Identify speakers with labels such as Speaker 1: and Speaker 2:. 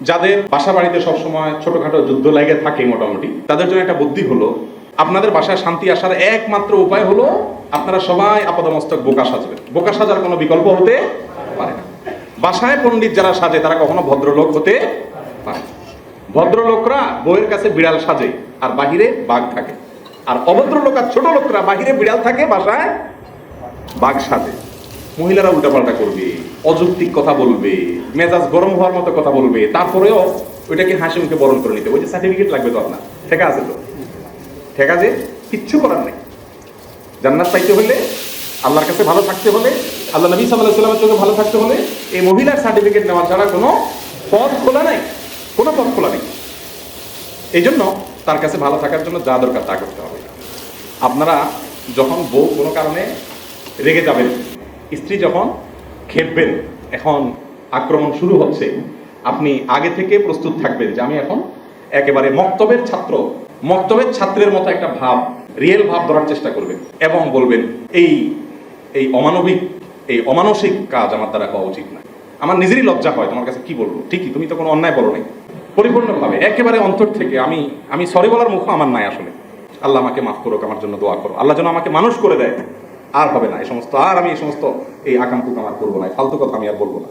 Speaker 1: যাদের বাসা বাড়িতে সবসময় ছোটখাটো যুদ্ধ লেগে থাকে মোটামুটি, তাদের জন্য একটা বুদ্ধি হলো, আপনাদের বাসায় শান্তি আসার একমাত্র উপায় হলো আপনারা সবাই আপাদমস্তক বোকা সাজবেন। বোকা সাজার কোনো বিকল্প হতে পারে না। বাসায় পণ্ডিত যারা সাজে তারা কখনো ভদ্রলোক হতে পারে না। ভদ্রলোকরা বউয়ের কাছে বিড়াল সাজে আর বাহিরে বাঘ থাকে, আর অভদ্রলোক আর ছোট লোকরা বাহিরে বিড়াল থাকে, বাসায় বাঘ সাজে। মহিলারা উল্টাপাল্টা করবে, অযৌক্তিক কথা বলবে, মেজাজ গরম হওয়ার মতো কথা বলবে, তারপরেও ওইটাকে হাসি মুখে বরণ করে নিতে। ওই যে সার্টিফিকেট লাগবে তো আপনার, ঠেকা আছে তো, ঠেকা যে কিচ্ছু করার নেই। জান্নাত পাইতে হলে, আল্লাহর কাছে ভালো থাকতে হলে, আল্লাহ নবী সাল্লাল্লাহু আলাইহি ওয়াসাল্লামের চোখে ভালো থাকতে হলে এই মহিলার সার্টিফিকেট নেওয়া ছাড়া কোনো পথ খোলা নাই, কোনো পথ খোলা নেই। এই জন্য তার কাছে ভালো থাকার জন্য যা দরকার তা করতে হবে। আপনারা যখন বউ কোনো কারণে রেগে যাবেন, স্ত্রী যখন খেপবেন, এখন আক্রমণ শুরু হচ্ছে, আপনি আগে থেকে প্রস্তুত থাকবেন যে আমি এখন একেবারে মক্তবের ছাত্র, মক্তবের ছাত্রের মতো একটা ভাব, রিয়েল ভাব ধরার চেষ্টা করবেন এবং বলবেন এই এই অমানবিক, এই অমানসিক কাজ আমার দ্বারা হওয়া উচিত না। আমার নিজেরই লজ্জা হয় তোমার কাছে কি বলবো, ঠিকই তুমি তো কোনো অন্যায় বলো নাই। পরিপূর্ণভাবে একেবারে অন্তর থেকে আমি সরি বলার মুখ আমার নাই আসলে। আল্লাহ আমাকে মাফ করুক, আমার জন্য দোয়া করো, আল্লাহ যেন আমাকে মানুষ করে দেয়। আর হবে না এই সমস্ত, আর আমি এই সমস্ত এই আকাম কুকাম আর করবো না, ফালতু কথা আমি আর বলবো না।